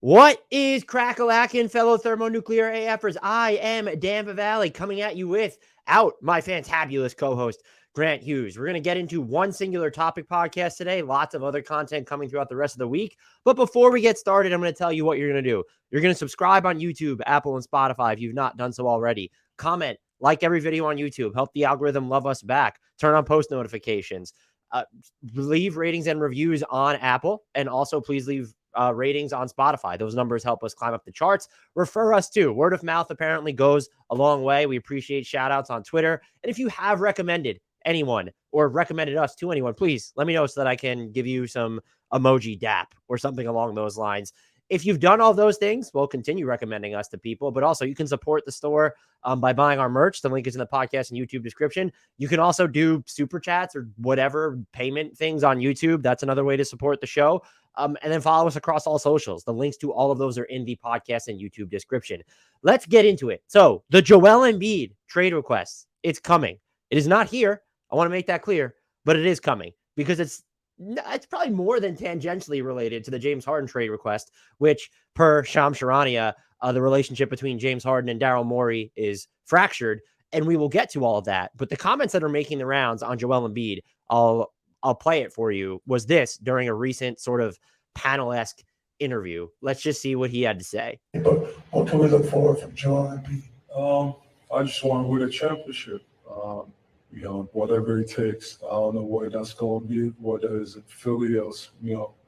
What is crack-a-lackin', fellow thermonuclear AFers? I am Dan Valley coming at you without my fantabulous co-host, Grant Hughes. We're going to get into one singular topic podcast today, lots of other content coming throughout the rest of the week. But before we get started, I'm going to tell you what you're going to do. You're going to subscribe on YouTube, Apple, and Spotify if you've not done so already. Comment, like every video on YouTube, help the algorithm love us back, turn on post notifications, leave ratings and reviews on Apple, and also please leave ratings on Spotify. Those numbers help us climb up the charts. Refer us too. Word of mouth apparently goes a long way. We appreciate shout outs on Twitter. And if you have recommended anyone or recommended us to anyone, please let me know so that I can give you some emoji dap or something along those lines. If you've done all those things, we'll continue recommending us to people, but also you can support the store by buying our merch. The link is in the podcast and YouTube description. You can also do super chats or whatever payment things on YouTube. That's another way to support the show. And then follow us across all socials. The links to all of those are in the podcast and YouTube description. Let's get into it. So the Joel Embiid trade request, it's coming. It is not here. I want to make that clear, but it is coming because it's probably more than tangentially related to the James Harden trade request, which per Shams Charania, the relationship between James Harden and Daryl Morey is fractured. And we will get to all of that. But the comments that are making the rounds on Joel Embiid, I'll play it for you, was this during a recent sort of panel-esque interview. Let's just see what he had to say. But what can we look forward from Joel Embiid? I just want to win a championship. Whatever it takes. I don't know where that's going to be, whether it's in Philly or,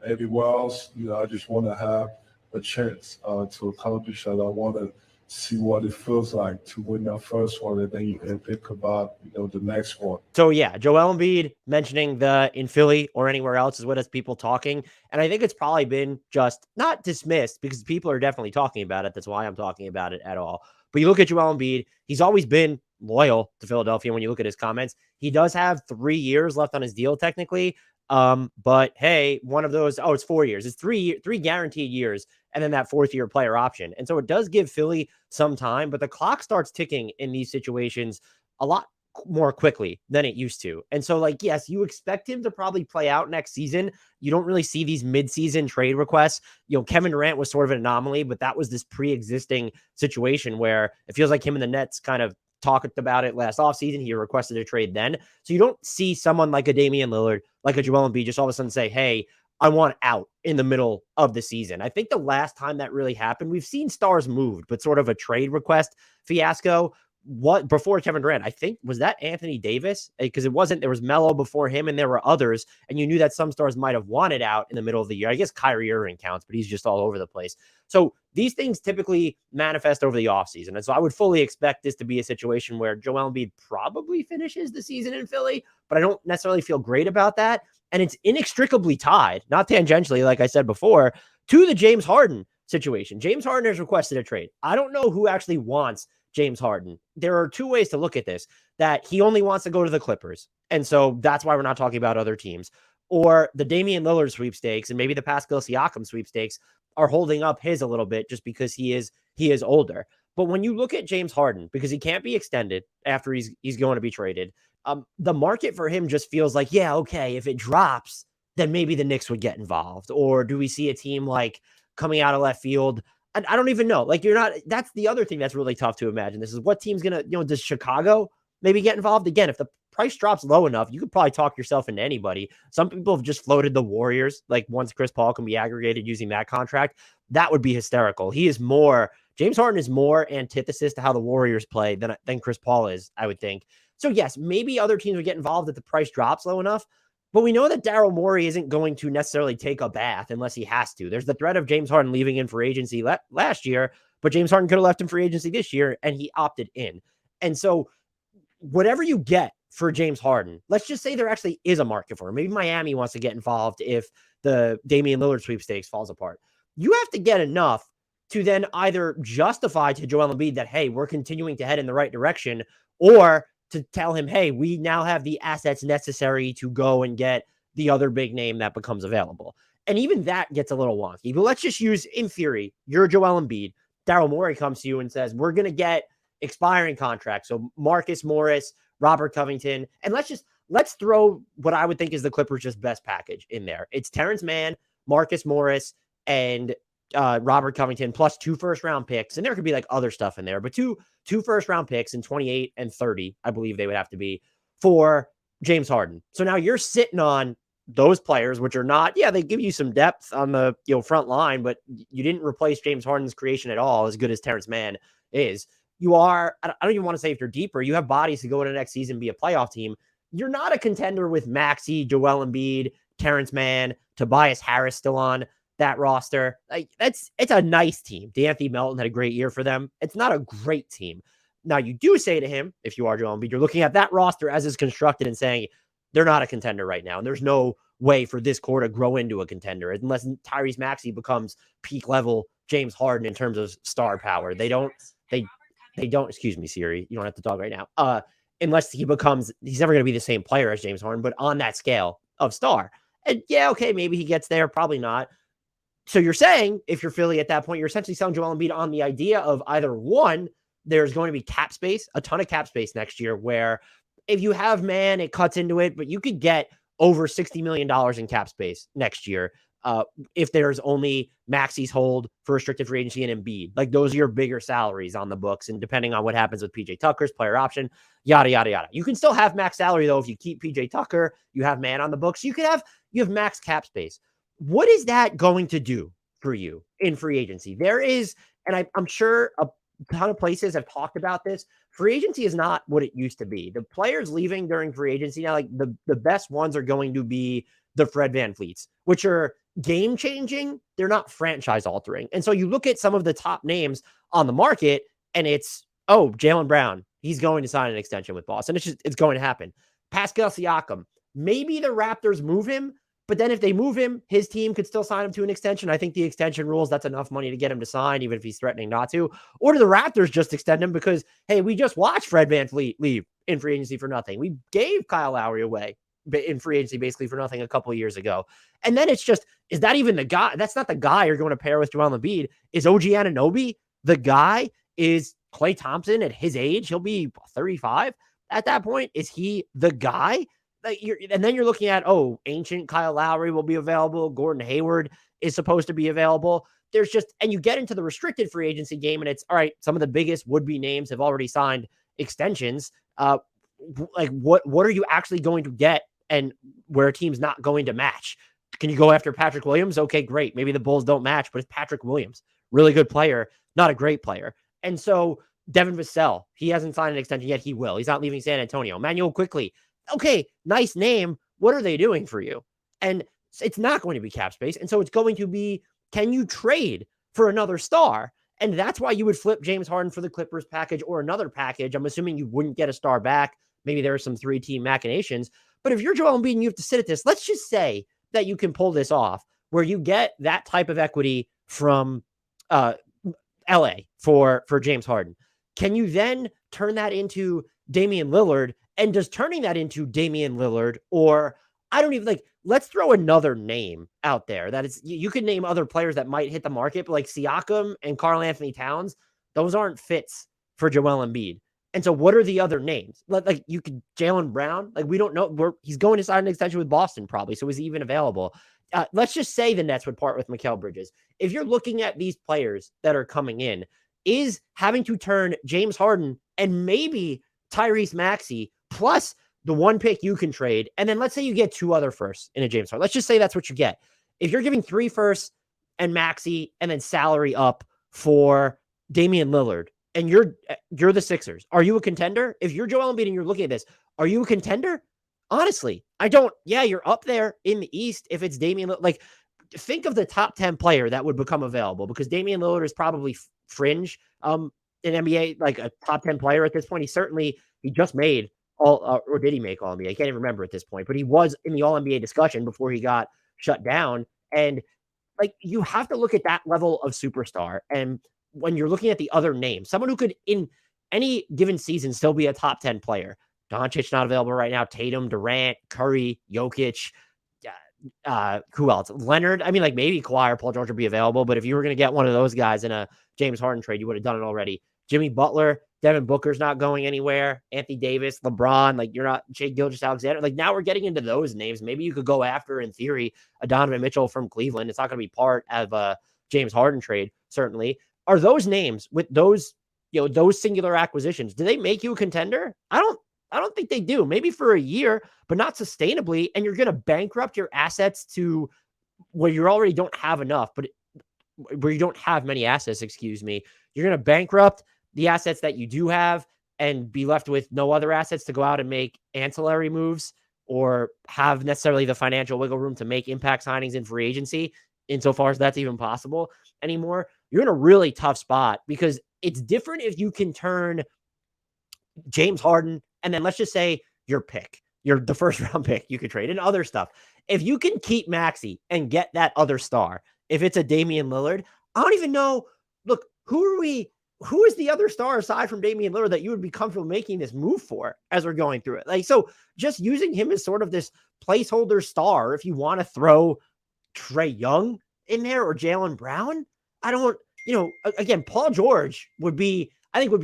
everywhere else. I just want to have a chance to accomplish that. I want to see what it feels like to win that first one and then you can think about, the next one. So yeah, Joel Embiid mentioning the in Philly or anywhere else is what has people talking. And I think it's probably been just not dismissed because people are definitely talking about it. That's why I'm talking about it at all. But you look at Joel Embiid, he's always been loyal to Philadelphia. When you look at his comments, he does have 3 years left on his deal technically. But hey, one of those, it's 4 years. It's three guaranteed years. And then that 4th year player option. And so it does give Philly some time, but the clock starts ticking in these situations a lot more quickly than it used to. And so yes, you expect him to probably play out next season. You don't really see these mid-season trade requests. Kevin Durant was sort of an anomaly, but that was this pre-existing situation where it feels like him and the Nets kind of talked about it last offseason. He requested a trade then. So you don't see someone like a Damian Lillard, like a Joel Embiid, just all of a sudden say, hey, I want out in the middle of the season. I think the last time that really happened, we've seen stars moved, but sort of a trade request fiasco before Kevin Durant, I think, was that Anthony Davis? Because there was Melo before him and there were others. And you knew that some stars might have wanted out in the middle of the year. I guess Kyrie Irving counts, but he's just all over the place. So these things typically manifest over the offseason. And so I would fully expect this to be a situation where Joel Embiid probably finishes the season in Philly, but I don't necessarily feel great about that. And it's inextricably tied, not tangentially, like I said before, to the James Harden situation. James Harden has requested a trade. I don't know who actually wants James Harden. There are 2 ways to look at this, that he only wants to go to the Clippers. And so that's why we're not talking about other teams. Or the Damian Lillard sweepstakes and maybe the Pascal Siakam sweepstakes are holding up his a little bit just because he is older. But when you look at James Harden, because he can't be extended after he's going to be traded, the market for him just feels like, yeah, okay, if it drops, then maybe the Knicks would get involved. Or do we see a team like coming out of left field? I don't even know. That's the other thing that's really tough to imagine. This is what team's going to, does Chicago maybe get involved? Again, if the price drops low enough, you could probably talk yourself into anybody. Some people have just floated the Warriors. Once Chris Paul can be aggregated using that contract, that would be hysterical. James Harden is more antithesis to how the Warriors play than Chris Paul is, I would think. So yes, maybe other teams would get involved if the price drops low enough. But we know that Daryl Morey isn't going to necessarily take a bath unless he has to. There's the threat of James Harden leaving in free agency last year, but James Harden could have left in free agency this year, and he opted in. And so whatever you get for James Harden, let's just say there actually is a market for him. Maybe Miami wants to get involved if the Damian Lillard sweepstakes falls apart. You have to get enough to then either justify to Joel Embiid that, hey, we're continuing to head in the right direction, or to tell him, hey, we now have the assets necessary to go and get the other big name that becomes available. And even that gets a little wonky. But let's just use, in theory, you're Joel Embiid. Daryl Morey comes to you and says, we're going to get expiring contracts. So Marcus Morris, Robert Covington, and let's throw what I would think is the Clippers' just best package in there. It's Terrence Mann, Marcus Morris, and Robert Covington plus 2 first-round picks, and there could be like other stuff in there, but two first-round picks in 28 and 30, I believe they would have to be, for James Harden. So now you're sitting on those players, which are not, yeah, they give you some depth on the front line, but you didn't replace James Harden's creation at all, as good as Terrence Mann is. You are, I don't even want to say if you're deeper, you have bodies to go into next season, be a playoff team. You're not a contender with Maxey, Joel Embiid, Terrence Mann, Tobias Harris still on that roster. Like, it's a nice team. D'Anthony Melton had a great year for them. It's not a great team. Now, you do say to him, if you are Joel Embiid, you're looking at that roster as is constructed and saying they're not a contender right now, and there's no way for this core to grow into a contender unless Tyrese Maxey becomes peak level James Harden in terms of star power. They don't, excuse me, Siri, you don't have to talk right now. Unless he's never going to be the same player as James Harden, but on that scale of star. And yeah, okay, maybe he gets there, probably not. So you're saying, if you're Philly at that point, you're essentially selling Joel Embiid on the idea of either one, there's going to be cap space, a ton of cap space next year, where if you have Mann, it cuts into it, but you could get over $60 million in cap space next year if there's only Maxey's hold for restricted free agency and Embiid. Like, those are your bigger salaries on the books, and depending on what happens with PJ Tucker's player option, yada, yada, yada. You can still have max salary, though, if you keep PJ Tucker, you have Mann on the books, you have max cap space. What is that going to do for you in free agency? There is, and I'm sure a ton of places have talked about this. Free agency is not what it used to be. The players leaving during free agency now, like the best ones are going to be the Fred VanVleets, which are game changing. They're not franchise altering. And so you look at some of the top names on the market and it's, oh, Jaylen Brown, he's going to sign an extension with Boston. It's going to happen. Pascal Siakam, maybe the Raptors move him, but then if they move him, his team could still sign him to an extension. I think the extension rules, that's enough money to get him to sign, even if he's threatening not to. Or do the Raptors just extend him because, hey, we just watched Fred VanVleet leave in free agency for nothing. We gave Kyle Lowry away in free agency basically for nothing a couple of years ago. And then it's just, is that even the guy? That's not the guy you're going to pair with Joel Embiid. Is OG Anunoby the guy? Is Klay Thompson at his age? He'll be 35 at that point. Is he the guy? And then you're looking at, oh, ancient Kyle Lowry will be available. Gordon Hayward is supposed to be available. There's just, and you get into the restricted free agency game and it's, all right, some of the biggest would-be names have already signed extensions. Like what are you actually going to get and where a team's not going to match? Can you go after Patrick Williams? Okay, great. Maybe the Bulls don't match, but it's Patrick Williams. Really good player, not a great player. And so Devin Vassell, he hasn't signed an extension yet. He will. He's not leaving San Antonio. Manuel Quickly, okay, nice name. What are they doing for you? And it's not going to be cap space. And so it's going to be, can you trade for another star? And that's why you would flip James Harden for the Clippers package or another package. I'm assuming you wouldn't get a star back. Maybe there are some 3-team machinations. But if you're Joel Embiid and you have to sit at this, let's just say that you can pull this off where you get that type of equity from LA for James Harden. Can you then turn that into Damian Lillard? And does turning that into Damian Lillard, or I don't even let's throw another name out there that is, you could name other players that might hit the market, but like Siakam and Karl Anthony Towns, those aren't fits for Joel Embiid. And so what are the other names? Like you could Jaylen Brown, like we don't know he's going to sign an extension with Boston probably. So is he even available? Let's just say the Nets would part with Mikal Bridges. If you're looking at these players that are coming in, is having to turn James Harden and maybe Tyrese Maxey plus the one pick you can trade, and then let's say you get 2 other firsts in a James Harden. Let's just say that's what you get. If you're giving 3 firsts and Maxey and then salary up for Damian Lillard, and you're the Sixers, are you a contender? If you're Joel Embiid and you're looking at this, are you a contender? Honestly, I don't. Yeah, you're up there in the East if it's Damian Lillard. Like, think of the top 10 player that would become available, because Damian Lillard is probably fringe in NBA, like a top 10 player at this point. He just made all, or did he make all NBA? I can't even remember at this point, but he was in the all NBA discussion before he got shut down. And like, you have to look at that level of superstar. And when you're looking at the other names, someone who could in any given season still be a top 10 player. Doncic not available right now. Tatum, Durant, Curry, Jokic, who else? Leonard. I mean, like maybe Kawhi or Paul George would be available, but if you were going to get one of those guys in a James Harden trade, you would have done it already. Jimmy Butler, Devin Booker's not going anywhere. Anthony Davis, LeBron, like you're not Shai Gilgeous-Alexander. Like now we're getting into those names. Maybe you could go after, in theory, a Donovan Mitchell from Cleveland. It's not going to be part of James Harden trade, certainly. Are those names with those, those singular acquisitions, do they make you a contender? I don't think they do. Maybe for a year, but not sustainably. And you're going to bankrupt your assets to where you already don't have enough, but where you don't have many assets, excuse me. You're going to bankrupt the assets that you do have and be left with no other assets to go out and make ancillary moves or have necessarily the financial wiggle room to make impact signings in free agency, insofar as that's even possible anymore. You're in a really tough spot because it's different if you can turn James Harden and then let's just say your pick, the first round pick you could trade and other stuff. If you can keep Maxey and get that other star, if it's a Damian Lillard, I don't even know. Look, who is the other star aside from Damian Lillard that you would be comfortable making this move for as we're going through it? Like, so just using him as sort of this placeholder star, if you want to throw Trae Young in there or Jaylen Brown, I don't, again, Paul George would be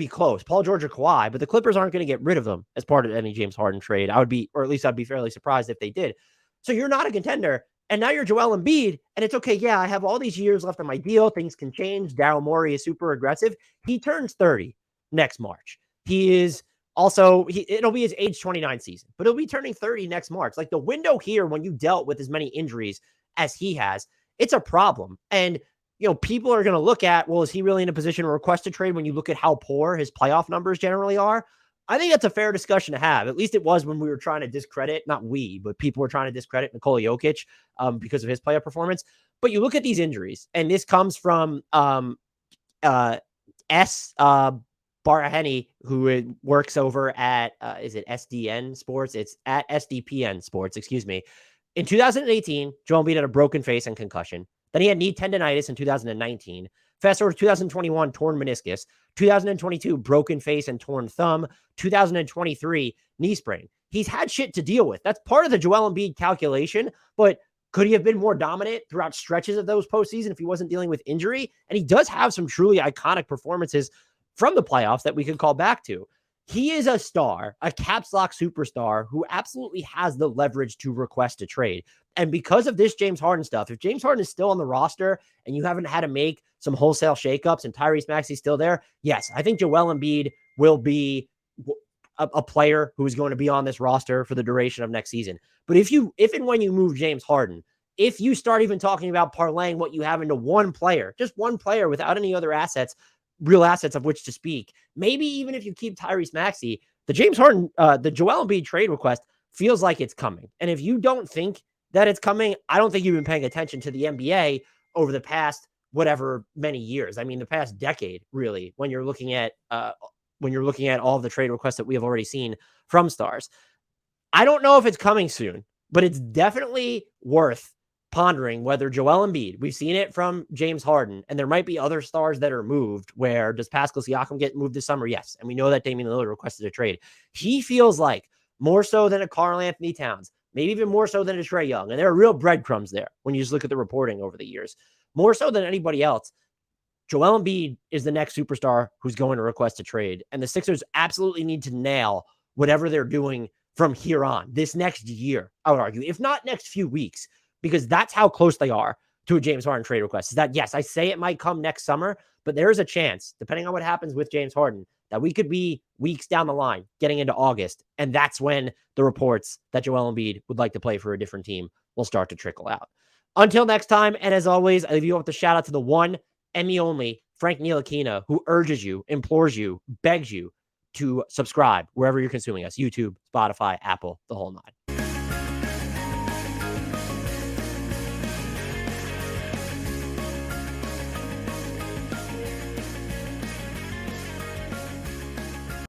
close, Paul George or Kawhi, but the Clippers aren't going to get rid of them as part of any James Harden trade. I'd be fairly surprised if they did. So you're not a contender. And now you're Joel Embiid, and it's okay. Yeah, I have all these years left on my deal. Things can change. Daryl Morey is super aggressive. He turns 30 next March. He is also, it'll be his age 29 season, but he'll be turning 30 next March. Like the window here, when you dealt with as many injuries as he has, it's a problem. And, people are going to look at, well, is he really in a position to request a trade when you look at how poor his playoff numbers generally are? I think that's a fair discussion to have. At least it was when we were trying to discredit, not we, but people were trying to discredit Nikola Jokic because of his playoff performance. But you look at these injuries, and this comes from Baraheni, who works over at, is it SDN Sports? It's at SDPN Sports, excuse me. In 2018, Joel Embiid had a broken face and concussion. Then he had knee tendonitis in 2019. Fast forward to 2021, torn meniscus. 2022, broken face and torn thumb. 2023, knee sprain. He's had shit to deal with. That's part of the Joel Embiid calculation, but could he have been more dominant throughout stretches of those postseason if he wasn't dealing with injury? And he does have some truly iconic performances from the playoffs that we could call back to. He is a star, a caps lock superstar who absolutely has the leverage to request a trade. And because of this James Harden stuff, if James Harden is still on the roster and you haven't had to make some wholesale shakeups and Tyrese Maxey's still there, yes, I think Joel Embiid will be a player who is going to be on this roster for the duration of next season. But if and when you move James Harden, if you start even talking about parlaying what you have into one player, just one player without any other assets, real assets of which to speak, maybe even if you keep Tyrese Maxey, the James Harden, the Joel Embiid trade request feels like it's coming. And if you don't think that it's coming, I don't think you've been paying attention to the NBA over the past whatever many years. I mean, the past decade, really, when you're looking at all of the trade requests that we have already seen from stars. I don't know if it's coming soon, but it's definitely worth pondering whether Joel Embiid, we've seen it from James Harden, and there might be other stars that are moved. Where does Pascal Siakam get moved this summer? Yes. And we know that Damian Lillard requested a trade. He feels like more so than a Karl Anthony Towns, maybe even more so than a Trae Young. And there are real breadcrumbs there when you just look at the reporting over the years. More so than anybody else, Joel Embiid is the next superstar who's going to request a trade. And the Sixers absolutely need to nail whatever they're doing from here on, this next year, I would argue, if not next few weeks, because that's how close they are to a James Harden trade request. Is that, yes, I say it might come next summer, but there is a chance, depending on what happens with James Harden, that we could be weeks down the line, getting into August, and that's when the reports that Joel Embiid would like to play for a different team will start to trickle out. Until next time, and as always, I leave you with the shout out to the one and the only Frank Ntilikina, who urges you, implores you, begs you to subscribe wherever you're consuming us, YouTube, Spotify, Apple, the whole nine.